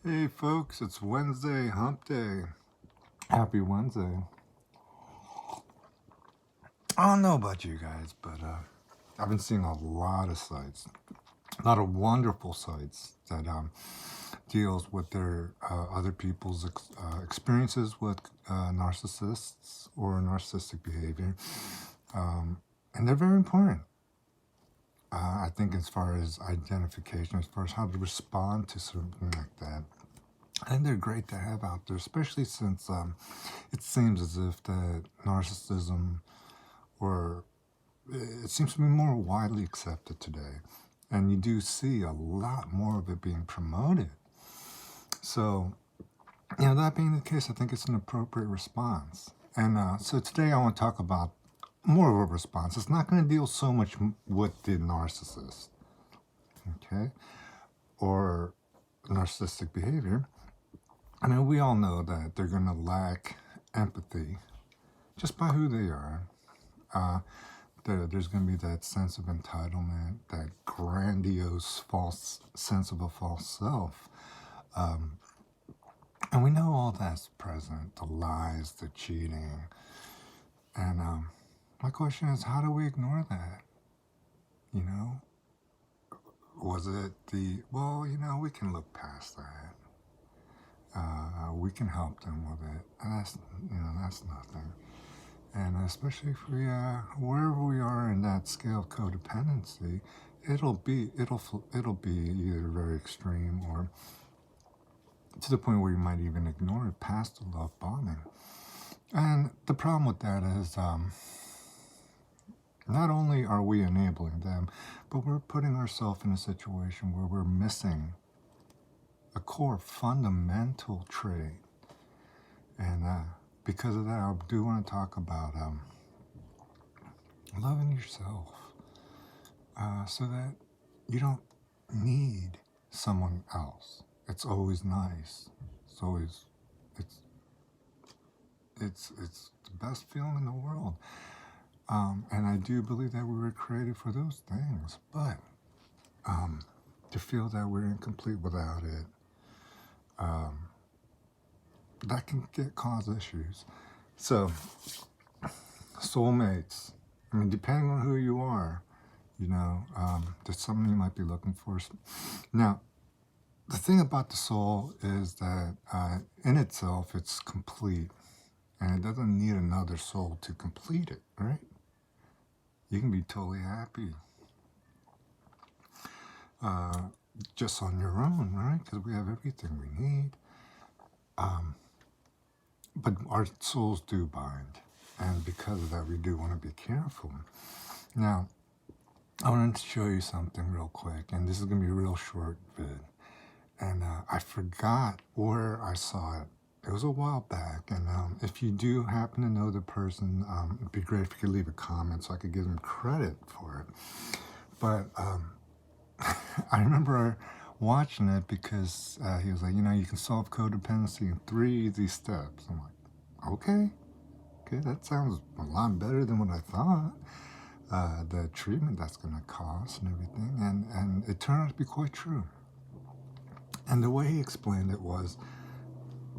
Hey folks, it's Wednesday, hump day. Happy Wednesday. I don't know about you guys, but I've been seeing a lot of sites, a lot of wonderful sites that deals with their other people's experiences with narcissists or narcissistic behavior, and they're very important. I think as far as identification, as far as how to respond to something like that, I think they're great to have out there, especially since it seems as if that narcissism, or it seems to be more widely accepted today. And you do see a lot more of it being promoted. So, that being the case, I think it's an appropriate response. And so today I want to talk about more of a response. It's not going to deal so much with the narcissist, okay, or narcissistic behavior. I mean, we all know that they're going to lack empathy just by who they are. There's going to be that sense of entitlement, that grandiose false sense of a false self. And we know all that's present, the lies, the cheating. And my question is, how do we ignore that? You know, was it we can look past that. We can help them with it. And that's nothing. And especially if we, wherever we are in that scale of codependency, it'll be either very extreme or to the point where you might even ignore it past the love bombing. And the problem with that is, not only are we enabling them, but we're putting ourselves in a situation where we're missing a core fundamental trait. And because of that, I do want to talk about loving yourself, so that you don't need someone else. It's always nice. It's always it's it's the best feeling in the world. And I do believe that we were created for those things, but to feel that we're incomplete without it, that can cause issues. So, soulmates. I mean, depending on who you are, there's something you might be looking for. Now, the thing about the soul is that in itself, it's complete, and it doesn't need another soul to complete it, right? You can be totally happy just on your own, right? Because we have everything we need. But our souls do bind, and because of that, we do want to be careful. Now, I wanted to show you something real quick, and this is going to be a real short vid. And I forgot where I saw it. It was a while back, and if you do happen to know the person, it'd be great if you could leave a comment so I could give them credit for it. But I remember watching it because he was like, you can solve codependency in 3 easy steps. I'm like, okay, that sounds a lot better than what I thought. The treatment that's going to cost and everything, and it turned out to be quite true. And the way he explained it was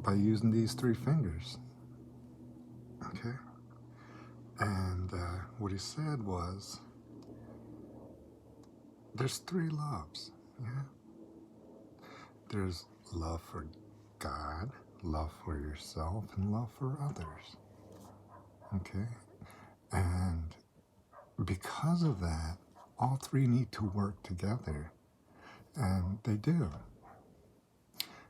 by using these 3 fingers. Okay? And what he said was, there's 3 loves. Yeah? There's love for God, love for yourself, and love for others. Okay? And because of that, all 3 need to work together. And they do.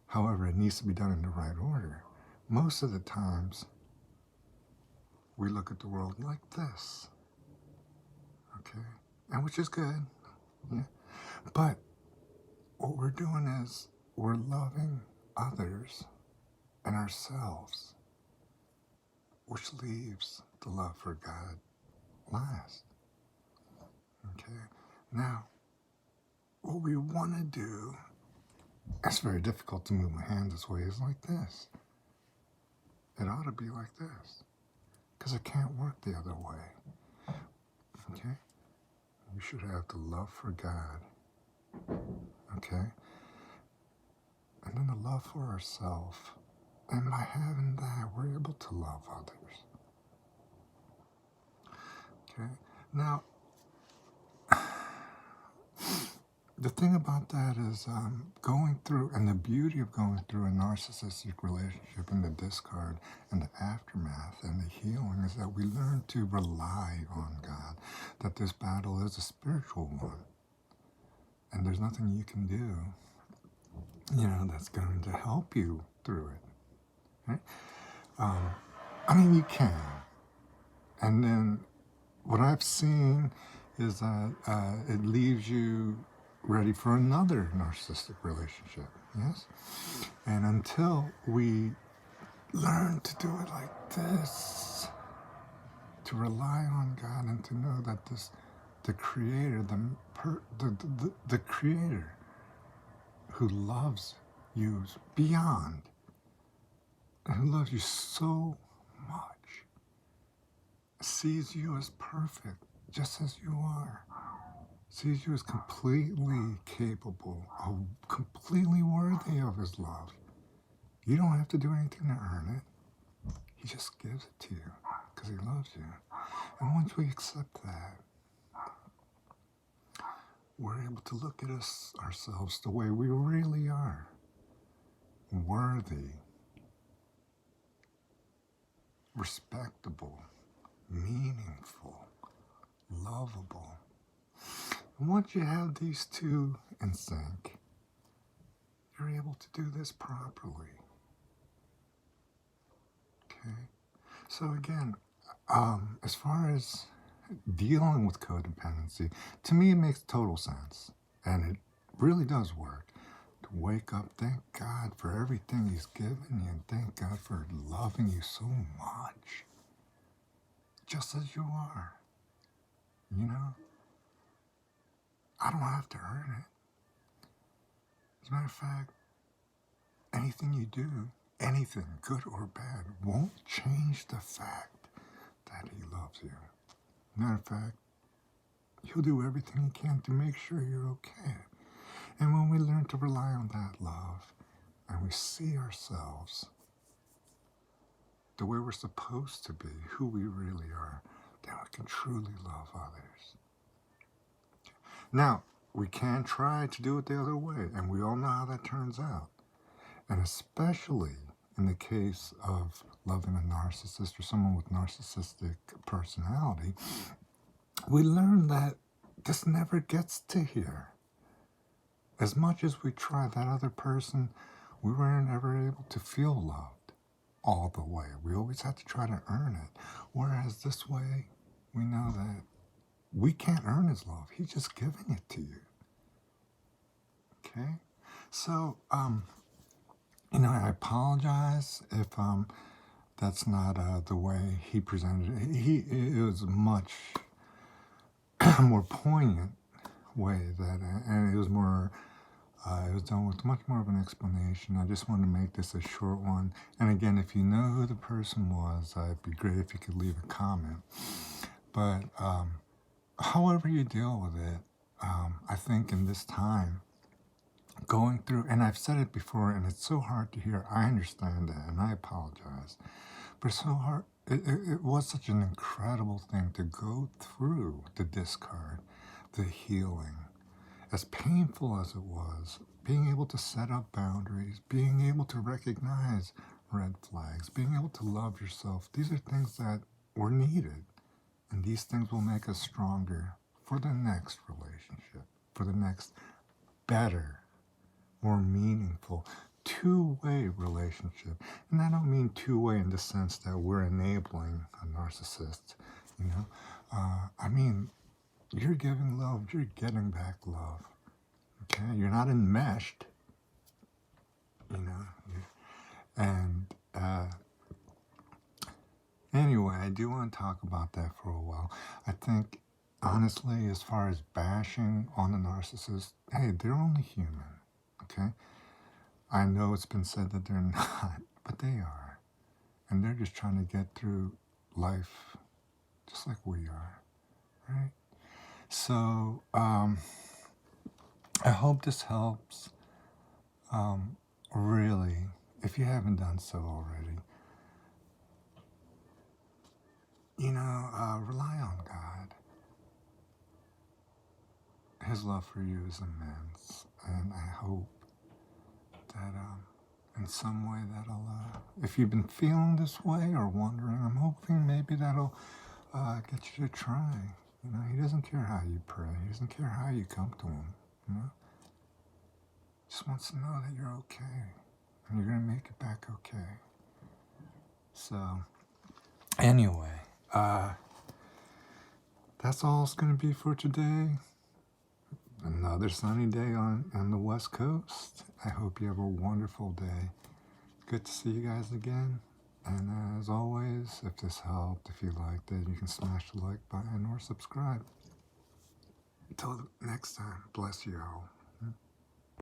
However, it needs to be done in the right order. Most of the times, we look at the world like this. Okay? And which is good. Yeah. But what we're doing is we're loving others and ourselves, which leaves the love for God last. Okay? Now, what we want to do, it's very difficult to move my hand this way, is like this. It ought to be like this, because it can't work the other way. Okay? You should have the love for God. Okay? And then the love for ourselves. And by having that, we're able to love others. Okay? Now, the thing about that is going through, and the beauty of going through a narcissistic relationship and the discard and the aftermath and the healing is that we learn to rely on God, that this battle is a spiritual one. And there's nothing you can do, that's going to help you through it. Right? I mean, you can. And then what I've seen is that it leaves you ready for another narcissistic relationship. Yes? And until we learn to do it like this, to rely on God and to know that the Creator, the Creator who loves you beyond, and who loves you so much, sees you as perfect, just as you are, sees you as completely capable, completely worthy of His love. You don't have to do anything to earn it. He just gives it to you because He loves you. And once we accept that, we're able to look at ourselves the way we really are. Worthy, respectable, meaningful, lovable. And once you have these two in sync, you're able to do this properly. Okay? So again, as far as dealing with codependency, to me it makes total sense. And it really does work. To wake up, thank God for everything He's given you, and thank God for loving you so much. Just as you are. I don't have to earn it. As a matter of fact, anything you do, anything, good or bad, won't change the fact that He loves you. Matter of fact, He'll do everything He can to make sure you're okay. And when we learn to rely on that love, and we see ourselves the way we're supposed to be, who we really are, then we can truly love others. Now, we can try to do it the other way, and we all know how that turns out. And especially in the case of loving a narcissist or someone with narcissistic personality, we learn that this never gets to here. As much as we try that other person, we weren't ever able to feel loved all the way. We always had to try to earn it. Whereas this way, we know that we can't earn His love. He's just giving it to you. Okay? So, I apologize if that's not the way He presented it. It was a much more poignant way and it was more, it was done with much more of an explanation. I just wanted to make this a short one. And again, if you know who the person was, it'd be great if you could leave a comment. But however you deal with it, I think in this time, going through, and I've said it before, and it's so hard to hear. I understand that, and I apologize. But it's so hard. It was such an incredible thing to go through the discard, the healing. As painful as it was, being able to set up boundaries, being able to recognize red flags, being able to love yourself, these are things that were needed. And these things will make us stronger for the next relationship, for the next better, more meaningful, two-way relationship. And I don't mean two-way in the sense that we're enabling a narcissist, I mean, you're giving love, you're getting back love. Okay? You're not enmeshed, and anyway, I do want to talk about that for a while. I think, honestly, as far as bashing on the narcissist, hey, they're only human, okay? I know it's been said that they're not, but they are. And they're just trying to get through life just like we are, right? So, I hope this helps. really, if you haven't done so already, rely on God. His love for you is immense, and I hope that in some way that'll, if you've been feeling this way or wondering, I'm hoping maybe that'll get you to try. He doesn't care how you pray. He doesn't care how you come to him. He just wants to know that you're okay, and you're gonna make it back okay. So, anyway, that's all it's gonna be for today. Another sunny day on the West Coast. I hope you have a wonderful day. Good to see you guys again. And as always, if this helped, if you liked it, you can smash the like button or subscribe. Until next time, bless you all.